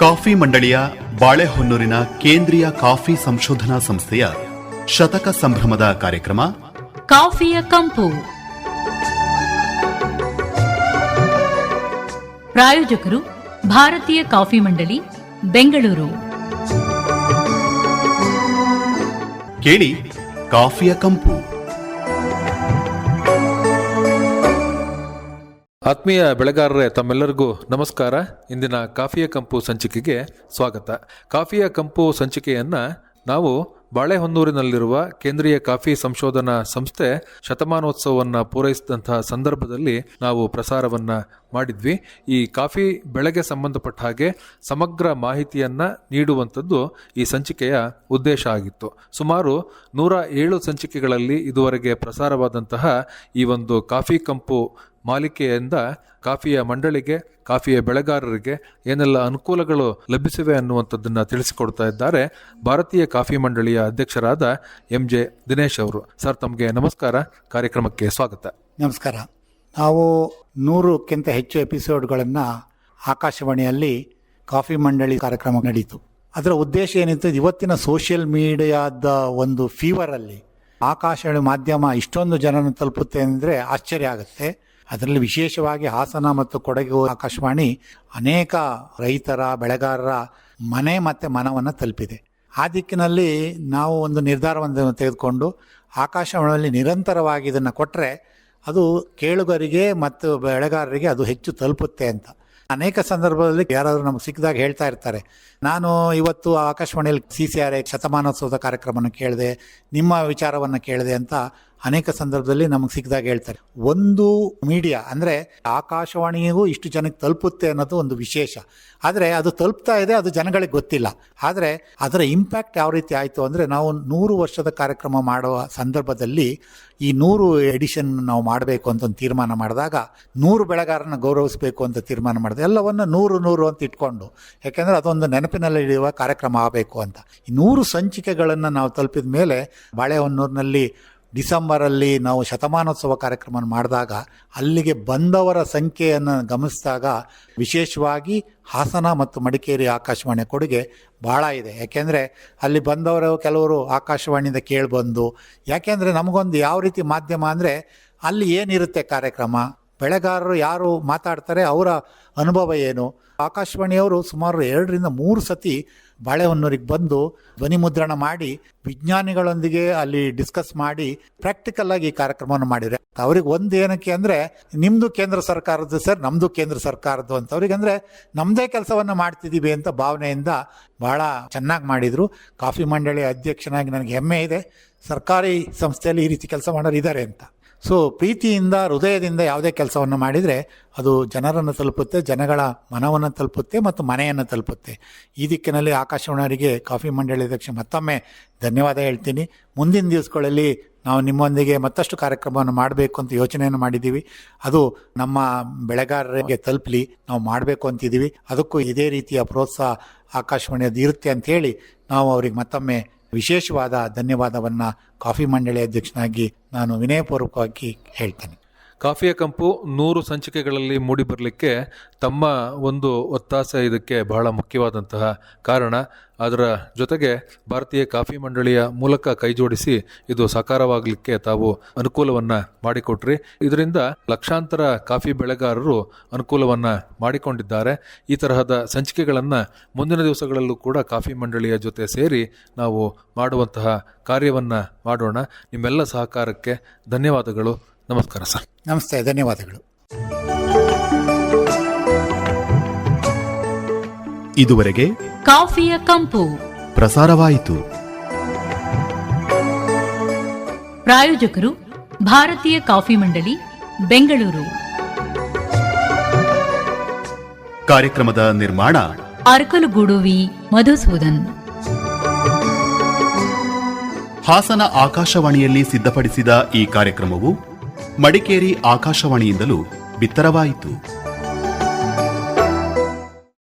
Coffee ಮಂಡಳಿಯ ಬಾಳೆಹೊನ್ನೂರಿನ ಕೇಂದ್ರೀಯ coffee ಸಂಶೋಧನಾ ಸಂಸ್ಥೆಯ ಶತಕ ಸಂಭ್ರಮದ ಕಾರ್ಯಕ್ರಮ ಕಾಫಿಯ ಕಂಪು. ಪ್ರಾಯೋಜಕರು ಭಾರತೀಯ ಕಾಫಿ ಮಂಡಳಿ, ಬೆಂಗಳೂರು. ಕೇಳಿ ಕಾಫಿಯ ಕಂಪು. ಆತ್ಮೀಯ ಬೆಳೆಗಾರರೇ, ತಮ್ಮೆಲ್ಲರಿಗೂ ನಮಸ್ಕಾರ. ಇಂದಿನ ಕಾಫಿಯ ಕಂಪು ಸಂಚಿಕೆಗೆ ಸ್ವಾಗತ. ಕಾಫಿಯ ಕಂಪು ಸಂಚಿಕೆಯನ್ನು ನಾವು ಬಾಳೆಹೊನ್ನೂರಿನಲ್ಲಿರುವ ಕೇಂದ್ರೀಯ ಕಾಫಿ ಸಂಶೋಧನಾ ಸಂಸ್ಥೆ ಶತಮಾನೋತ್ಸವವನ್ನು ಪೂರೈಸಿದಂತಹ ಸಂದರ್ಭದಲ್ಲಿ ನಾವು ಪ್ರಸಾರವನ್ನು ಮಾಡಿದ್ವಿ. ಈ ಕಾಫಿ ಬೆಳೆಗೆ ಸಂಬಂಧಪಟ್ಟ ಹಾಗೆ ಸಮಗ್ರ ಮಾಹಿತಿಯನ್ನು ನೀಡುವಂಥದ್ದು ಈ ಸಂಚಿಕೆಯ ಉದ್ದೇಶ ಆಗಿತ್ತು. ಸುಮಾರು 107 ಸಂಚಿಕೆಗಳಲ್ಲಿ ಇದುವರೆಗೆ ಪ್ರಸಾರವಾದಂತಹ ಈ ಒಂದು ಕಾಫಿ ಕಂಪು ಮಾಲಿಕೆಯಿಂದ ಕಾಫಿಯ ಮಂಡಳಿಗೆ, ಕಾಫಿಯ ಬೆಳೆಗಾರರಿಗೆ ಏನೆಲ್ಲ ಅನುಕೂಲಗಳು ಲಭಿಸಿವೆ ಅನ್ನುವಂಥದ್ದನ್ನು ತಿಳಿಸಿಕೊಡ್ತಾ ಇದ್ದಾರೆ ಭಾರತೀಯ ಕಾಫಿ ಮಂಡಳಿಯ ಅಧ್ಯಕ್ಷರಾದ MJ ದಿನೇಶ್ ಅವರು. ಸರ್, ತಮಗೆ ನಮಸ್ಕಾರ, ಕಾರ್ಯಕ್ರಮಕ್ಕೆ ಸ್ವಾಗತ. ನಮಸ್ಕಾರ. ನಾವು 100ಕ್ಕಿಂತ ಹೆಚ್ಚು ಎಪಿಸೋಡ್ಗಳನ್ನು ಆಕಾಶವಾಣಿಯಲ್ಲಿ ಕಾಫಿ ಮಂಡಳಿ ಕಾರ್ಯಕ್ರಮ ನಡೀತು. ಅದರ ಉದ್ದೇಶ ಏನಿತ್ತು, ಇವತ್ತಿನ ಸೋಷಿಯಲ್ ಮೀಡಿಯಾದ ಒಂದು ಫೀವರಲ್ಲಿ ಆಕಾಶವಾಣಿ ಮಾಧ್ಯಮ ಇಷ್ಟೊಂದು ಜನನ ತಲುಪುತ್ತೆ ಅಂದರೆ ಆಶ್ಚರ್ಯ ಆಗುತ್ತೆ. ಅದರಲ್ಲಿ ವಿಶೇಷವಾಗಿ ಹಾಸನ ಮತ್ತು ಕೊಡಗು ಆಕಾಶವಾಣಿ ಅನೇಕ ರೈತರ, ಬೆಳೆಗಾರರ ಮನೆ ಮತ್ತು ಮನವನ್ನು ತಲುಪಿದೆ. ಆ ದಿಕ್ಕಿನಲ್ಲಿ ನಾವು ಒಂದು ನಿರ್ಧಾರವನ್ನು ತೆಗೆದುಕೊಂಡು ಆಕಾಶವಾಣಿಯಲ್ಲಿ ನಿರಂತರವಾಗಿ ಇದನ್ನು ಕೊಟ್ಟರೆ ಅದು ಕೇಳುಗರಿಗೆ ಮತ್ತು ಬೆಳೆಗಾರರಿಗೆ ಅದು ಹೆಚ್ಚು ತಲುಪುತ್ತೆ ಅಂತ. ಅನೇಕ ಸಂದರ್ಭದಲ್ಲಿ ಯಾರಾದರೂ ನಮಗೆ ಸಿಕ್ಕಿದಾಗ ಹೇಳ್ತಾ ಇರ್ತಾರೆ, ನಾನು ಇವತ್ತು ಆಕಾಶವಾಣಿಯಲ್ಲಿ CCRA ಶತಮಾನೋತ್ಸವದ ಕಾರ್ಯಕ್ರಮವನ್ನು ಕೇಳಿದೆ, ನಿಮ್ಮ ವಿಚಾರವನ್ನು ಕೇಳಿದೆ ಅಂತ ಅನೇಕ ಸಂದರ್ಭದಲ್ಲಿ ನಮಗೆ ಸಿಕ್ಕಿದಾಗ ಹೇಳ್ತಾರೆ. ಒಂದು ಮೀಡಿಯಾ ಅಂದರೆ ಆಕಾಶವಾಣಿಗೂ ಇಷ್ಟು ಜನಕ್ಕೆ ತಲುಪುತ್ತೆ ಅನ್ನೋದು ಒಂದು ವಿಶೇಷ. ಆದರೆ ಅದು ತಲುಪ್ತಾ ಇದೆ, ಅದು ಜನಗಳಿಗೆ ಗೊತ್ತಿಲ್ಲ. ಆದರೆ ಅದರ ಇಂಪ್ಯಾಕ್ಟ್ ಯಾವ ರೀತಿ ಆಯಿತು ಅಂದರೆ, ನಾವು 100 ವರ್ಷದ ಕಾರ್ಯಕ್ರಮ ಮಾಡುವ ಸಂದರ್ಭದಲ್ಲಿ ಈ 100 ಎಡಿಷನ್ ನಾವು ಮಾಡಬೇಕು ಅಂತ ಒಂದು ತೀರ್ಮಾನ ಮಾಡಿದಾಗ 100 ಬೆಳೆಗಾರನ ಗೌರವಿಸಬೇಕು ಅಂತ ತೀರ್ಮಾನ ಮಾಡಿದೆ. ಎಲ್ಲವನ್ನು 100 ಅಂತ ಇಟ್ಕೊಂಡು, ಯಾಕೆಂದರೆ ಅದೊಂದು ನೆನಪಿನಲ್ಲಿ ಇಡುವ ಕಾರ್ಯಕ್ರಮ ಆಗಬೇಕು ಅಂತ. ಈ 100 ಸಂಚಿಕೆಗಳನ್ನು ನಾವು ತಲುಪಿದ ಮೇಲೆ ಬಾಳೆಹೊನ್ನೂರಿನಲ್ಲಿ ಡಿಸೆಂಬರಲ್ಲಿ ನಾವು ಶತಮಾನೋತ್ಸವ ಕಾರ್ಯಕ್ರಮವನ್ನು ಮಾಡಿದಾಗ ಅಲ್ಲಿಗೆ ಬಂದವರ ಸಂಖ್ಯೆಯನ್ನು ಗಮನಿಸಿದಾಗ ವಿಶೇಷವಾಗಿ ಹಾಸನ ಮತ್ತು ಮಡಿಕೇರಿ ಆಕಾಶವಾಣಿಯ ಕೊಡುಗೆ ಭಾಳ ಇದೆ. ಯಾಕೆಂದರೆ ಅಲ್ಲಿ ಬಂದವರು ಕೆಲವರು ಆಕಾಶವಾಣಿಯಿಂದ ಕೇಳಿಬಂದು, ಯಾಕೆಂದರೆ ನಮಗೊಂದು ಯಾವ ರೀತಿ ಮಾಧ್ಯಮ ಅಂದರೆ ಅಲ್ಲಿ ಏನಿರುತ್ತೆ ಕಾರ್ಯಕ್ರಮ, ಬೆಳೆಗಾರರು ಯಾರು ಮಾತಾಡ್ತಾರೆ, ಅವರ ಅನುಭವ ಏನು. ಆಕಾಶವಾಣಿಯವರು ಸುಮಾರು 2-3 ಸತಿ ಬಾಳೆಹೊನ್ನೂರಿಗೆ ಬಂದು ಧ್ವನಿ ಮುದ್ರಣ ಮಾಡಿ ವಿಜ್ಞಾನಿಗಳೊಂದಿಗೆ ಅಲ್ಲಿ ಡಿಸ್ಕಸ್ ಮಾಡಿ ಪ್ರಾಕ್ಟಿಕಲ್ ಆಗಿ ಈ ಕಾರ್ಯಕ್ರಮವನ್ನು ಮಾಡಿದರೆ ಅವ್ರಿಗೆ ಒಂದು ಏನಕ್ಕೆ ಅಂದರೆ, ನಿಮ್ಮದು ಕೇಂದ್ರ ಸರ್ಕಾರದ್ದು ಸರ್, ನಮ್ಮದು ಕೇಂದ್ರ ಸರ್ಕಾರದ್ದು ಅಂತ. ಅವ್ರಿಗೆ ಅಂದರೆ ನಮ್ಮದೇ ಕೆಲಸವನ್ನು ಮಾಡ್ತಿದ್ದೀವಿ ಅಂತ ಭಾವನೆಯಿಂದ ಭಾಳ ಚೆನ್ನಾಗಿ ಮಾಡಿದರು. ಕಾಫಿ ಮಂಡಳಿ ಅಧ್ಯಕ್ಷನಾಗಿ ನನಗೆ ಹೆಮ್ಮೆ ಇದೆ, ಸರ್ಕಾರಿ ಸಂಸ್ಥೆಯಲ್ಲಿ ಈ ರೀತಿ ಕೆಲಸ ಮಾಡೋರು ಇದ್ದಾರೆ ಅಂತ. ಸೊ ಪ್ರೀತಿಯಿಂದ, ಹೃದಯದಿಂದ ಯಾವುದೇ ಕೆಲಸವನ್ನು ಮಾಡಿದರೆ ಅದು ಜನರನ್ನು ತಲುಪುತ್ತೆ, ಜನಗಳ ಮನವನ್ನು ತಲುಪುತ್ತೆ ಮತ್ತು ಮನೆಯನ್ನು ತಲುಪುತ್ತೆ. ಈ ದಿಕ್ಕಿನಲ್ಲಿ ಆಕಾಶವಾಣಿಯವರಿಗೆ ಕಾಫಿ ಮಂಡಳಿ ಅಧ್ಯಕ್ಷ ಮತ್ತೊಮ್ಮೆ ಧನ್ಯವಾದ ಹೇಳ್ತೀನಿ. ಮುಂದಿನ ದಿವಸಗಳಲ್ಲಿ ನಾವು ನಿಮ್ಮೊಂದಿಗೆ ಮತ್ತಷ್ಟು ಕಾರ್ಯಕ್ರಮವನ್ನು ಮಾಡಬೇಕು ಅಂತ ಯೋಚನೆಯನ್ನು ಮಾಡಿದ್ದೀವಿ. ಅದು ನಮ್ಮ ಬೆಳೆಗಾರರಿಗೆ ತಲುಪಲಿ, ನಾವು ಮಾಡಬೇಕು ಅಂತಿದ್ದೀವಿ. ಅದಕ್ಕೂ ಇದೇ ರೀತಿಯ ಪ್ರೋತ್ಸಾಹ ಆಕಾಶವಾಣಿಯದು ಇರುತ್ತೆ ಅಂಥೇಳಿ ನಾವು ಅವ್ರಿಗೆ ಮತ್ತೊಮ್ಮೆ ವಿಶೇಷವಾದ ಧನ್ಯವಾದವನ್ನು ಕಾಫಿ ಮಂಡಳಿ ಅಧ್ಯಕ್ಷನಾಗಿ ನಾನು ವಿನಯಪೂರ್ವಕವಾಗಿ ಹೇಳ್ತೇನೆ. ಕಾಫಿಯ ಕಂಪು 100 ಸಂಚಿಕೆಗಳಲ್ಲಿ ಮೂಡಿಬರಲಿಕ್ಕೆ ತಮ್ಮ ಒಂದು ಒತ್ತಾಸೆ ಇದಕ್ಕೆ ಬಹಳ ಮುಖ್ಯವಾದಂತಹ ಕಾರಣ. ಅದರ ಜೊತೆಗೆ ಭಾರತೀಯ ಕಾಫಿ ಮಂಡಳಿಯ ಮೂಲಕ ಕೈಜೋಡಿಸಿ ಇದು ಸಾಕಾರವಾಗಲಿಕ್ಕೆ ತಾವು ಅನುಕೂಲವನ್ನು ಮಾಡಿಕೊಟ್ರಿ. ಇದರಿಂದ ಲಕ್ಷಾಂತರ ಕಾಫಿ ಬೆಳೆಗಾರರು ಅನುಕೂಲವನ್ನು ಮಾಡಿಕೊಂಡಿದ್ದಾರೆ. ಈ ತರಹದ ಸಂಚಿಕೆಗಳನ್ನು ಮುಂದಿನ ದಿವಸಗಳಲ್ಲೂ ಕೂಡ ಕಾಫಿ ಮಂಡಳಿಯ ಜೊತೆ ಸೇರಿ ನಾವು ಮಾಡುವಂತಹ ಕಾರ್ಯವನ್ನು ಮಾಡೋಣ. ನಿಮ್ಮೆಲ್ಲ ಸಹಕಾರಕ್ಕೆ ಧನ್ಯವಾದಗಳು. ನಮಸ್ಕಾರ ಸರ್. ನಮಸ್ತೆ, ಧನ್ಯವಾದಗಳು. ಇದುವರೆಗೆ ಕಾಫಿಯ ಕಂಪು ಪ್ರಸಾರವಾಯಿತು. ಪ್ರಾಯೋಜಕರು ಭಾರತೀಯ ಕಾಫಿ ಮಂಡಳಿ, ಬೆಂಗಳೂರು. ಕಾರ್ಯಕ್ರಮದ ನಿರ್ಮಾಣ ಅರಕಲಗೂಡು ವಿ ಮಧುಸೂದನ್. ಹಾಸನ ಆಕಾಶವಾಣಿಯಲ್ಲಿ ಸಿದ್ಧಪಡಿಸಿದ ಈ ಕಾರ್ಯಕ್ರಮವು ಮಡಿಕೇರಿ ಆಕಾಶವಾಣಿಯಿಂದಲೂ ಬಿತ್ತರವಾಯಿತು.